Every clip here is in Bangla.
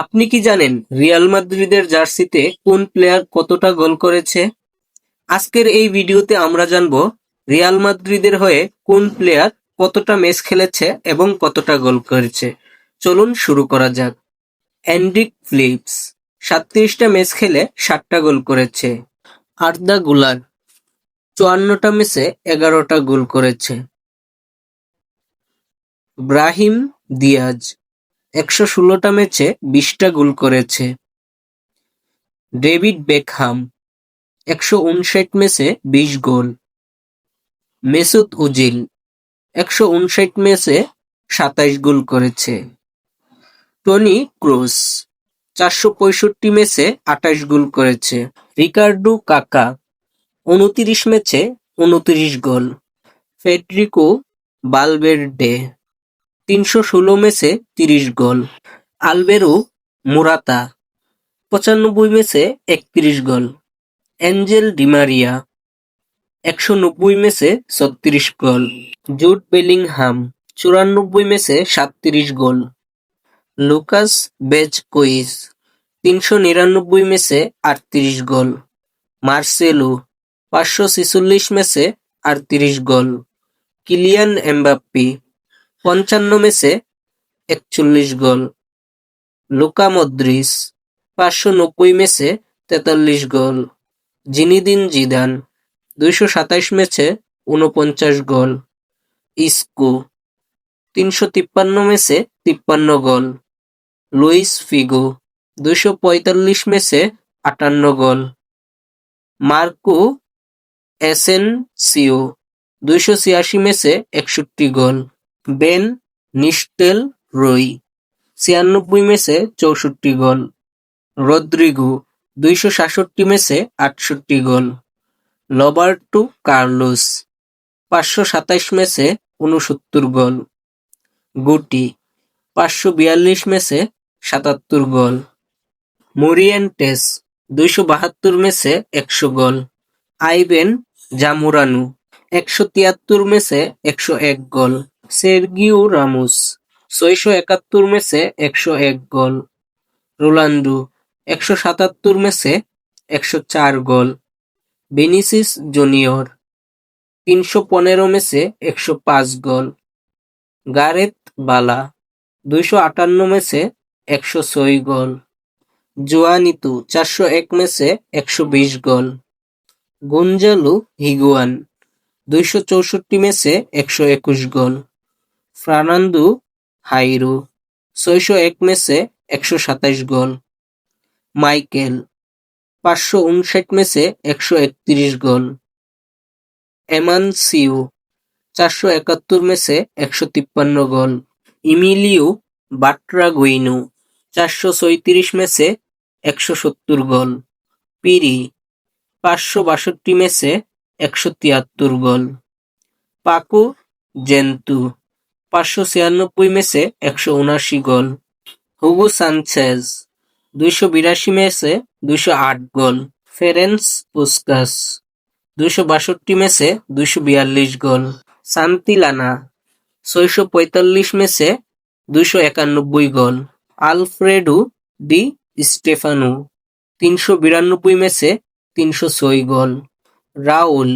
আপনি কি জানেন রিয়াল মাদ্রিদের জার্সিতে কোন প্লেয়ার কতটা গোল করেছে? আজকের এই ভিডিওতে আমরা জানব রিয়াল মাদ্রিদের হয়ে কোন প্লেয়ার কতটা ম্যাচ খেলেছে এবং কতটা গোল করেছে। চলুন শুরু করা যাক। এনরিক ফিলিপস 37টা ম্যাচ খেলে 60টা গোল করেছে। আর্দা গুলার 54টা ম্যাচে 11টা গোল করেছে। ব্রাহিম দিয়াজ 116টা ম্যাচে 20টা গোল করেছে। ডেভিড বেকহাম 159 ম্যাচে 20 গোল। মেসুত ওজিল 159 ম্যাচে 27 গোল করেছে। টনি ক্রুস 465 ম্যাচে 28 গোল করেছে। রিকার্ডো কাকা 29 ম্যাচে 29 গোল। ফেডরিকো ভালভের্দে 316 ম্যাচে 30 গোল। আলভেরো মোরাতা 95 ম্যাচে 31 গোল। অ্যাঞ্জেল ডি মারিয়া 190 ম্যাচে 36 গোল। জুড বেলিংহাম 94 ম্যাচে 37 গোল। লুকাস ভ্যাজকুইজ 399 ম্যাচে 38 গোল। মার্সেলো 546 ম্যাচে 38 গোল। কিলিয়ান এমবাপ্পে 55 ম্যাচে 41 গোল। লুকা মদ্রিচ 590 ম্যাচে 43 গোল। জিনেদিন জিদান 227 ম্যাচে 49 গোল। ইসকো 353 ম্যাচে 53 গোল। লুইস ফিগো 245 ম্যাচে 58 গোল। মার্কো এসেনসিও 286 ম্যাচে 61 গোল। বেন নিস্টেলরোই 96 ম্যাচে 64 গোল। রদ্রিগো 267 ম্যাচে 68 গোল। রবার্টো কার্লোস 527 ম্যাচে 69 গোল। গুটি 542 ম্যাচে 77 গোল। মোরিয়েন্টেস 272 ম্যাচে 100 গোল। আইবেন জামোরানো 173 ম্যাচে 101 গোল। সের্গিও রামোস 671 ম্যাচে 101 গোল। রোনাল্ডো 177 ম্যাচে 104 গোল। ভিনিসিয়াস জুনিয়র 315 ম্যাচে 105 গোল। গারেথ বালা 258 ম্যাচে 106 গোল। জুয়ানিতো 401 ম্যাচে 120 গোল। গঞ্জালো হিগুয়াইন 264 ম্যাচে 121 গোল। ফার্নান্দো হাইরো 601 ম্যাচে 127 গোল। মাইকেল 559 ম্যাচে 131 গোল। এমানসিও 471 ম্যাচে 153 গোল। ইমিলিও বাট্রাগুইনো 434 ম্যাচে 170 গোল। পিরি 562 ম্যাচে 173 গোল। পাকো জেন্তু 596 ম্যাচে 179 গোল। হুগো সানচেজ 282 ম্যাচে 208 গোল। ফেরেন্স পুস্কাস 262 ম্যাচে 242 গোল। সান্তিলানা 645 ম্যাচে 291 গোল। আলফ্রেডো ডি স্টেফানো 392 ম্যাচে 306 গোল। রাউল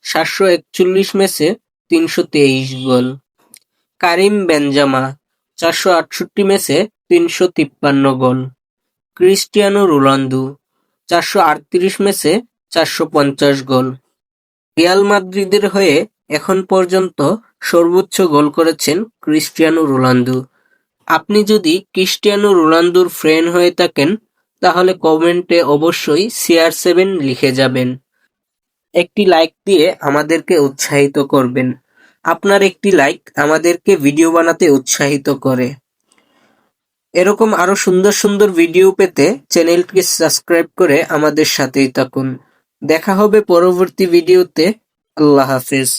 741 ম্যাচে 323 গোল। কারিম বেনজেমা 468 ম্যাচে 353 গোল। ক্রিস্টিয়ানো রোনালদো 438 ম্যাচে 450 গোল। রিয়াল মাদ্রিদের হয়ে এখন পর্যন্ত সর্বোচ্চ গোল করেছেন ক্রিস্টিয়ানো রোনালদো। আপনি যদি ক্রিস্টিয়ানো রোনালদোর ফ্যান হয়ে থাকেন তাহলে কমেন্টে অবশ্যই CR7 লিখে যাবেন। একটি লাইক দিয়ে আমাদেরকে উৎসাহিত করবেন। আপনার একটি লাইক আমাদেরকে ভিডিও বানাতে উৎসাহিত করে। এরকম আরো সুন্দর সুন্দর ভিডিও পেতে চ্যানেলটি সাবস্ক্রাইব করে আমাদের সাথেই থাকুন। দেখা হবে পরবর্তী ভিডিওতে। আল্লাহ হাফেজ।